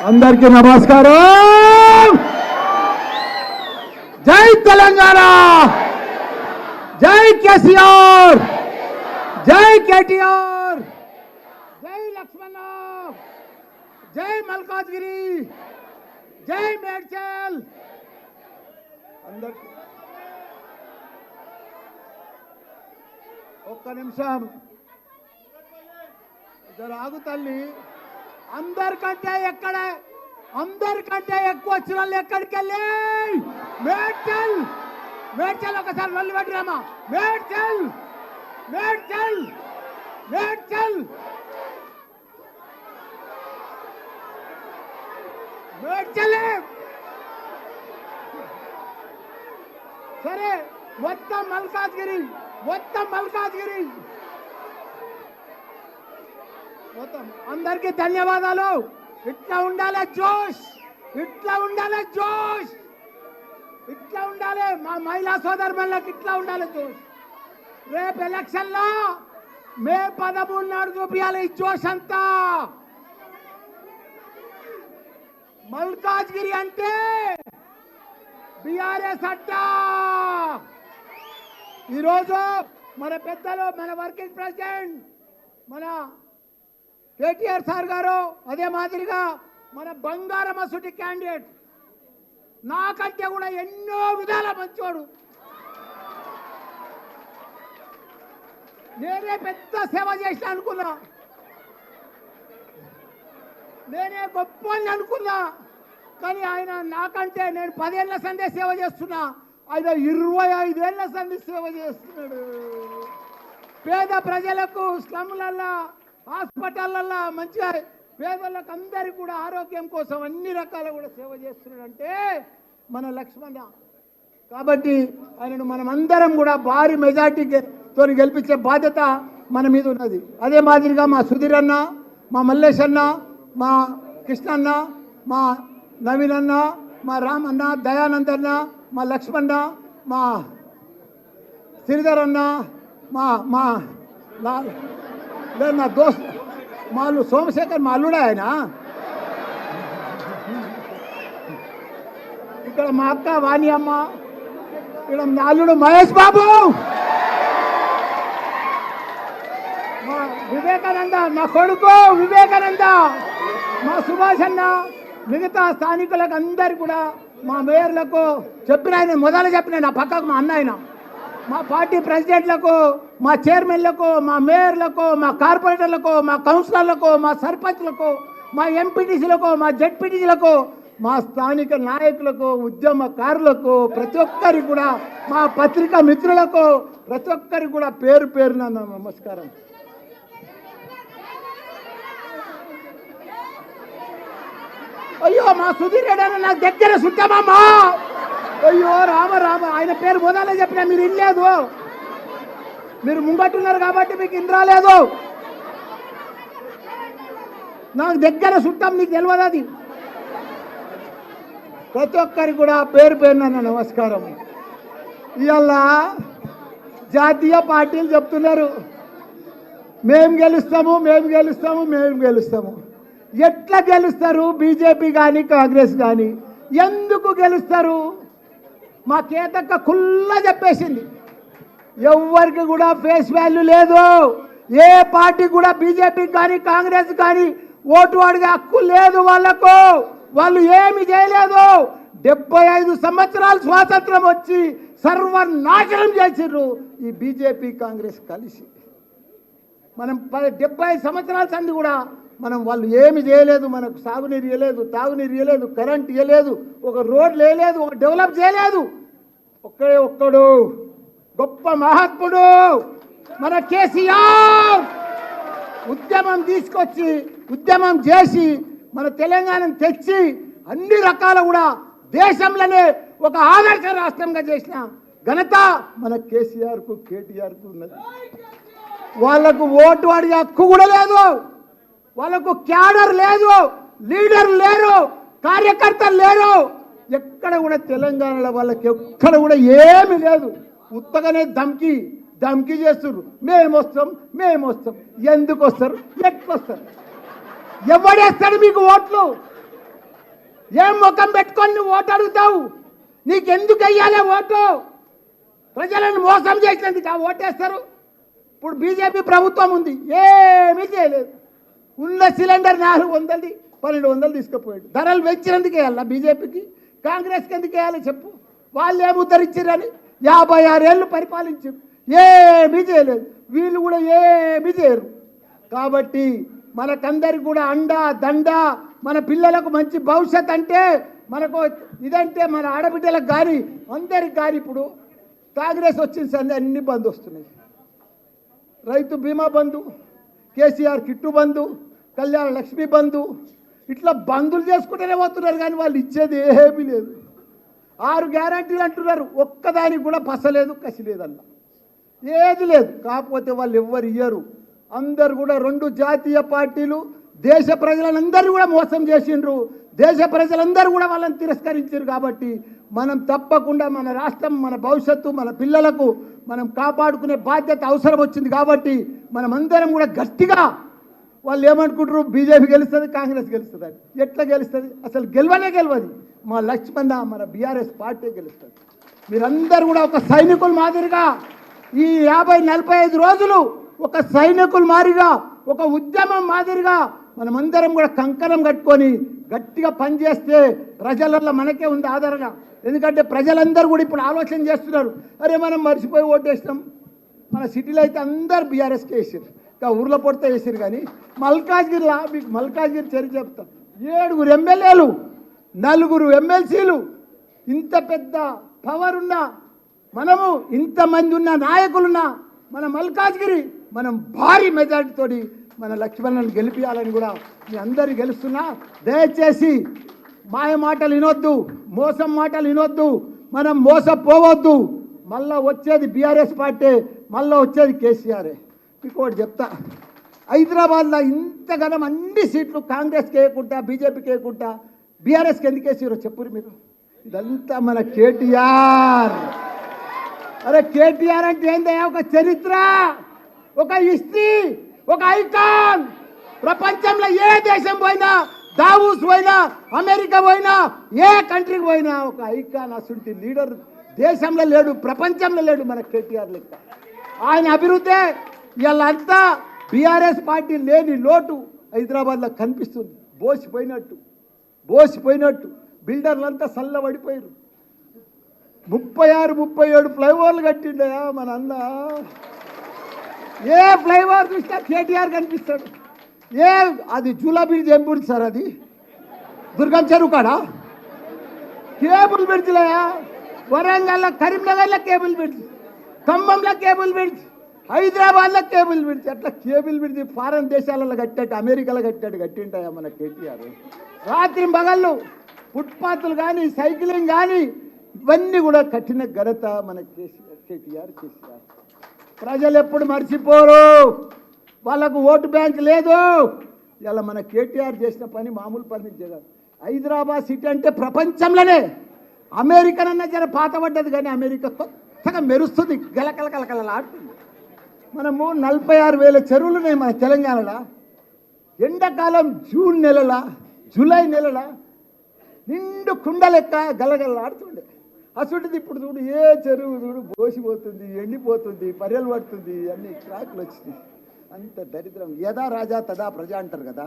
అందరికీ నమస్కారం. జై తెలంగాణ, జై కేసీఆర్, జై కేటీఆర్, జై లక్ష్మణ, జై మల్కాజ్గిరి, జై మేడ్చల్. అందరికీ ఒక్క నిమిషం జర ఆగు తల్లి. అందరికంటే ఎక్కువ వచ్చిన వాళ్ళు ఎక్కడికి వెళ్ళి మేడ్చల్ మేడ్చల్ ఒకసారి నల్లు పెట్టిరామా. మేడ్చల్ మేడ్చల్ మేడ్చల్ మేడ్చల్. సరే మొత్తం మల్కాజ్గిరి మొత్తం అందరికీ ధన్యవాదాలు. ఇట్లా ఉండాలి జోష్, ఇట్లా ఉండాలి మా మహిళా సోదరులకు, ఇట్లా ఉండాలి జోష్. రేపు ఎలక్షన్ లో మే 13 నాడు చూపించాలి ఈ జోష్ అంతా. మల్కాజ్గిరి అంటే బీఆర్ఎస్ అడ్డ. ఈరోజు మన పెద్దలు, మన వర్కింగ్ ప్రెసిడెంట్ మన కేటీఆర్ సార్ గారు, అదే మాదిరిగా మన బంగారం అసూటి క్యాండిడేట్, నాకంటే కూడా ఎన్నో విధాల మంచోడు. నేనే పెద్ద సేవ చేసిన అనుకున్నా, నేనే గొప్ప అనుకున్నా. కానీ ఆయన నాకంటే, నేను 10 ఏళ్ల సందే సేవ చేస్తున్నా, ఆయన 25 ఏళ్ల సంది సేవ చేస్తున్నాడు. పేద ప్రజలకు స్లమ్లల్లా, హాస్పిటళ్ళల్లో మంచిగా పేదలకు అందరికీ కూడా ఆరోగ్యం కోసం అన్ని రకాల కూడా సేవ చేస్తున్నాడంటే మన లక్ష్మణ. కాబట్టి ఆయనను మనం అందరం కూడా భారీ మెజార్టీతో గెలిపించే బాధ్యత మన మీద ఉన్నది. అదే మాదిరిగా మా సుధీర్ అన్న, మా మల్లేష్ అన్న, మా కృష్ణ అన్న, మా నవీన్ అన్న, మా రామ్ అన్న, దయానంద్ అన్న, మా లక్ష్మణ, మా శ్రీధర్ అన్న, మా నా దోస్త్ మా అల్లు సోమశేఖర్, మా అల్లుడే ఆయన. ఇక్కడ మా అక్క వాణి అమ్మ, ఇక్కడ మా అల్లుడు మహేష్ బాబు, మా వివేకానంద, నా కొడుకు వివేకానంద, మా సుభాష్ అన్న, మిగతా స్థానికులకు అందరు కూడా, మా మేయర్లకు చెప్పిన, ఆయన మొదలు చెప్పిన నా పక్కకు మా అన్న ఆయన, మా పార్టీ ప్రెసిడెంట్లకు, మా చైర్మన్లకు, మా మేయర్లకు, మా కార్పొరేటర్లకు, మా కౌన్సిలర్లకు, మా సర్పంచ్లకు, మా ఎంపీటీసీలకు, మా జెడ్పీటీసీలకు, మా స్థానిక నాయకులకు, ఉద్యమకారులకు, ప్రతి ఒక్కరికి కూడా, మా పత్రికా మిత్రులకు, ప్రతి ఒక్కరికి కూడా పేరు పేరున నమస్కారం. అయ్యో మా సుధీర్ రెడ్డి అన్న నాకు దగ్గర సుట్టమమ్మా. అయ్యో రామ ఆయన పేరు మొదలే చెప్పినా మీరు ఇనలేదు, మీరు ముంగట్టున్నారు కాబట్టి మీకు ఇన్ రాలేదు. నాకు దగ్గర చుట్టం, నీకు తెలియదు అది. ప్రతి ఒక్కరికి కూడా పేరు పేరున నమస్కారం. ఇవాళ జాతీయ పార్టీలు చెప్తున్నారు మేము గెలుస్తాము. ఎట్లా గెలుస్తారు? బీజేపీ కానీ కాంగ్రెస్ కానీ ఎందుకు గెలుస్తారు? మా కేతక్క కుల్లా చెప్పేసింది, ఎవరికి కూడా ఫేస్ వాల్యూ లేదు. ఏ పార్టీ కూడా బీజేపీ కానీ కాంగ్రెస్ కానీ ఓటు అడిగే హక్కు లేదు వాళ్ళకు. వాళ్ళు ఏమి చేయలేదు. 75 సంవత్సరాలు స్వాతంత్రం వచ్చి సర్వనాశనం చేసిర్రు ఈ బీజేపీ కాంగ్రెస్ కలిసి. మనం 70 సంవత్సరాల సంది కూడా వాళ్ళు ఏమి చేయలేదు. మనకు సాగునీరు ఇవ్వలేదు, తాగునీరు ఇవ్వలేదు, కరెంట్ ఇవ్వలేదు, ఒక రోడ్లు వేయలేదు, ఒక డెవలప్ చేయలేదు. ఒక్కడు గొప్ప మహాత్ముడు మన కేసీఆర్ ఉద్యమం తీసుకొచ్చి, ఉద్యమం చేసి మన తెలంగాణను తెచ్చి అన్ని రకాల కూడా దేశంలోనే ఒక ఆదర్శ రాష్ట్రంగా చేసిన ఘనత మన కేసీఆర్కు, కేటీఆర్కు ఉన్నది. వాళ్లకు ఓటు అడిగే హక్కు కూడా లేదు, వాళ్ళకు క్యాడర్ లేదు, లీడర్ లేరు, కార్యకర్తలు లేరు. ఎక్కడ కూడా తెలంగాణలో వాళ్ళకి ఎక్కడ కూడా ఏమి లేదు. ఉత్తగానే ధమ్కి చేస్తున్నారు. మేము వస్తాం. ఎందుకు వస్తారు? ఎట్లా వస్తారు? ఎవడేస్తాడు మీకు ఓట్లు? ఏం ముఖం పెట్టుకొని నువ్వు ఓటు అడుగుతావు? నీకెందుకు వెయ్యాలి ఓటు? ప్రజలను మోసం చేసినందుకు ఆ ఓటేస్తారు. ఇప్పుడు బీజేపీ ప్రభుత్వం ఉంది, ఏమీ చేయలేదు. ఉన్న సిలిండర్ 400 1200 తీసుకుపోయాడు. ధరలు పెంచినందుకు వేయాలా బీజేపీకి? కాంగ్రెస్కి ఎందుకు వేయాలి చెప్పు? వాళ్ళు ఏమి ఉద్ధరించారని 56 ఏళ్ళు పరిపాలించారు, ఏమీ చేయలేదు. వీళ్ళు కూడా ఏమీ చేయరు. కాబట్టి మనకందరికి కూడా అండా దండ, మన పిల్లలకు మంచి భవిష్యత్ అంటే మనకు ఇదంటే మన ఆడబిడ్డలకు కానీ అందరికి కానీ ఇప్పుడు కాంగ్రెస్ వచ్చిన సంది అన్ని బంద్ వస్తున్నాయి. రైతు బీమా బంధు, కేసీఆర్ కిట్టు బంధు, కళ్యాణ లక్ష్మి బంధు, ఇట్లా బంధులు చేసుకుంటూనే పోతున్నారు. కానీ వాళ్ళు ఇచ్చేది ఏమీ లేదు. 6 గ్యారంటీలు అంటున్నారు, ఒక్కదానికి కూడా పసలేదు, కసి లేదల్లా, ఏది లేదు. కాకపోతే వాళ్ళు ఎవ్వరు ఇయ్యరు. అందరు కూడా 2 జాతీయ పార్టీలు దేశ ప్రజలందరూ కూడా మోసం చేసిండ్రు. దేశ ప్రజలందరూ కూడా వాళ్ళని తిరస్కరించారు. కాబట్టి మనం తప్పకుండా మన రాష్ట్రం, మన భవిష్యత్తు, మన పిల్లలకు మనం కాపాడుకునే బాధ్యత అవసరం వచ్చింది. కాబట్టి మనం అందరం కూడా గట్టిగా, వాళ్ళు ఏమనుకుంటారు బీజేపీ గెలుస్తుంది, కాంగ్రెస్ గెలుస్తుంది అని. ఎట్లా గెలుస్తుంది? అసలు గెలవదు. మా లక్ష్మణ మన బీఆర్ఎస్ పార్టీ గెలుస్తుంది. మీరందరూ కూడా ఒక సైనికుల మాదిరిగా ఈ 50-45 రోజులు ఒక సైనికుల మాదిరిగా, ఒక ఉద్యమం మాదిరిగా మనమందరం కూడా కంకణం కట్టుకొని గట్టిగా పనిచేస్తే ప్రజలలో మనకే ఉంది ఆదరణ. ఎందుకంటే ప్రజలందరూ కూడా ఇప్పుడు ఆలోచన చేస్తున్నారు, అరే మనం మర్చిపోయి ఓటేసినాం. మన సిటీలో అయితే అందరు బీఆర్ఎస్కి వేసారు, ఇంకా ఊర్లో పొడితే వేసారు. కానీ మల్కాజ్గిరిలో, మీకు మల్కాజ్గిరి చరిత్ర చెప్తాం, 7 ఎమ్మెల్యేలు 4 ఎమ్మెల్సీలు, ఇంత పెద్ద పవర్ ఉన్న మనము, ఇంతమంది ఉన్న నాయకులున్న మన మల్కాజ్గిరి మనం భారీ మెజార్టీతోటి మన లక్ష్మణ్ని గెలిపించాలని కూడా మీ అందరు గెలుస్తున్నా. దయచేసి మాయ మాటలు వినొద్దు, మోసం మాటలు వినొద్దు, మనం మోసపోవద్దు. మళ్ళా వచ్చేది బీఆర్ఎస్ పార్టీ, మళ్ళీ వచ్చేది కేసీఆరే. మీకు ఒకటి చెప్తా, హైదరాబాద్లో ఇంతగానం అన్ని సీట్లు కాంగ్రెస్కి వేయకుండా, బీజేపీకి వేయకుండా బీఆర్ఎస్కి ఎందుకు వేసారో చెప్పురు మీరు. ఇదంతా మన కేటీఆర్. అరే కేటీఆర్ అంటే ఏందయ్యా? ఒక చరిత్ర, ఒక హిస్టరీ, ఒక ఐకాన్. ప్రపంచంలో ఏ దేశం పోయినా, దావూస్ పోయినా, అమెరికా పోయినా, ఏ కంట్రీకి పోయినా ఒక ఐకాన్. అసలు లీడర్ దేశంలో లేడు, ప్రపంచంలో లేడు మన కేటీఆర్ లెక్క. ఆయన అభివృద్ధి ఇవాళంతా బీఆర్ఎస్ పార్టీ లేని లోటు హైదరాబాద్లో కనిపిస్తుంది. బోసిపోయినట్టు బిల్డర్లంతా చల్లబడిపోయారు. 36-37 ఫ్లైఓవర్లు కట్టిండయా మన అన్న. ఏ ఫ్లైఓవర్ చూసినా కేటీఆర్ కనిపిస్తాడు. అది జూలా బ్రిడ్జ్, ఏం బ్రిడ్జ్ సార్ అది? దుర్గం చెరువు కాడా కేబుల్ బ్రిడ్జ్లయా. వరంగల్లో, కరీంనగర్లో కేబుల్ బ్రిడ్జ్, ఖమ్మంలో కేబుల్ బ్రిడ్జ్, హైదరాబాద్లో కేబుల్ బ్రిడ్జ్. అట్లా కేబుల్ బ్రిడ్జ్ ఫారెన్ దేశాలలో కట్టాడు, అమెరికాలో కట్టింటాయా మన కేటీఆర్. రాత్రి పగళ్ళు ఫుట్పాత్లు కానీ, సైక్లింగ్ కానీ ఇవన్నీ కూడా కట్టిన ఘనత మన కేటీఆర్. ప్రజలు ఎప్పుడు మర్చిపోరు, వాళ్ళకు ఓటు బ్యాంక్ లేదు. ఇలా మన కేటీఆర్ చేసిన పని మామూలు పని జగన్. హైదరాబాద్ సిటీ అంటే ప్రపంచంలోనే, అమెరికనన్నా జర పాతపడ్డది కానీ అమెరికా కొత్తగా మెరుస్తుంది, గలకలకలకలలాడుతుంది. మనము 46,000 చెరువులు ఉన్నాయి మన తెలంగాణలో. ఎండాకాలం జూన్ నెలల, జూలై నెలల నిండు కుండ లెక్క గలగలలాడుతుండే. అసలుది ఇప్పుడు చూడు, ఏ చెరువు చూడు బోసిపోతుంది, ఎండిపోతుంది, పర్యలు పడుతుంది, అన్ని క్రాకులు వచ్చినాయి. అంత దరిద్రం. యథా రాజా తదా ప్రజ అంటారు కదా.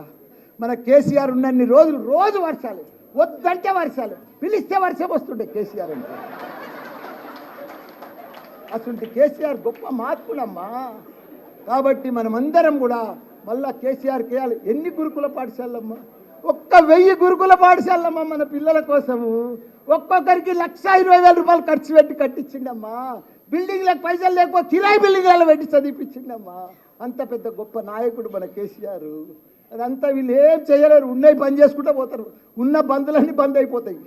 మన కేసీఆర్ ఉన్నన్ని రోజులు రోజు వర్షాలు, వద్దంటే వర్షాలు, పిలిస్తే వర్షం వస్తుండే కేసీఆర్ అంటే. అసలు కేసీఆర్ గొప్ప మార్పులమ్మా. కాబట్టి మనమందరం కూడా మళ్ళా కేసీఆర్ కేయాలి. ఎన్ని గురుకుల పాఠశాలమ్మా? 1,000 గురుకుల పాఠశాలమ్మా మన పిల్లల కోసము. ఒక్కొక్కరికి 1,20,000 రూపాయలు ఖర్చు పెట్టి కట్టించిండమ్మా. బిల్డింగ్లకు పైసలు లేకపోతే కిరాయి బిల్డింగ్లలో పెట్టి చదివిపించిండమ్మా. అంత పెద్ద గొప్ప నాయకుడు మన కేసీఆర్. అదంతా వీళ్ళు ఏం చేయలేరు, ఉన్నాయి బంద్ చేసుకుంటూ పోతారు. ఉన్న బంధులన్నీ బంద్ అయిపోతాయి,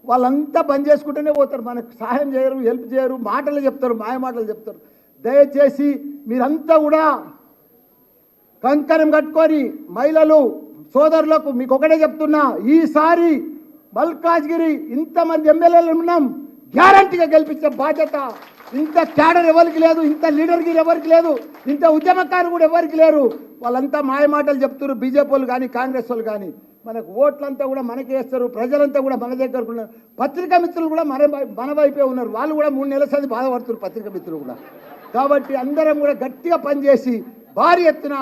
వాళ్ళంతా బంద్ చేసుకుంటూనే పోతారు. మనకు సహాయం చేయరు, హెల్ప్ చేయరు, మాటలు చెప్తారు, మాయ మాటలు చెప్తారు. దయచేసి మీరంతా కూడా కంకణం కట్టుకొని, మహిళలు సోదరులకు మీకు ఒకటే చెప్తున్నా, ఈసారి మల్కాజ్గిరి ఇంతమంది ఎమ్మెల్యేలు ఉన్నాం, గ్యారంటీగా గెలిపించే బాధ్యత. ఇంత క్యాడర్ ఎవరికి లేదు, ఇంత లీడర్గిరి ఎవరికి లేదు, ఇంత ఉద్యమకారు కూడా ఎవరికి లేరు. వాళ్ళంతా మాయ మాటలు చెప్తున్నారు, బీజేపీ వాళ్ళు కానీ కాంగ్రెస్ వాళ్ళు కానీ. మనకు ఓట్లంతా కూడా మనకి వేస్తారు, ప్రజలంతా కూడా మన దగ్గరకు ఉన్నారు. పత్రికా మిత్రులు కూడా మన వైపే ఉన్నారు. వాళ్ళు కూడా 3 నెలల సంది బాధపడుతున్నారు పత్రికా మిత్రులు కూడా. కాబట్టి అందరం కూడా గట్టిగా పనిచేసి భారీ ఎత్తున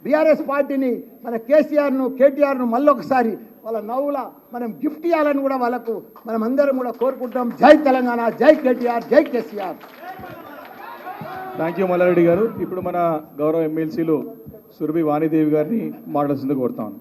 బీఆర్ఎస్ పార్టీని మన కేసీఆర్ను కేటీఆర్ను మళ్ళొకసారి వాళ్ళ నవ్వుల మనం గిఫ్ట్ ఇవ్వాలని కూడా వాళ్ళకు మనం అందరం కూడా కోరుకుంటాం. జై తెలంగాణ, జై కేటీఆర్, జై కేసీఆర్. థ్యాంక్ యూ మల్లారెడ్డి గారు. ఇప్పుడు మన గౌరవ ఎమ్మెల్సీలు సురభి వాణిదేవి గారిని మాట్లాడుతుందిగా కోరుతాను.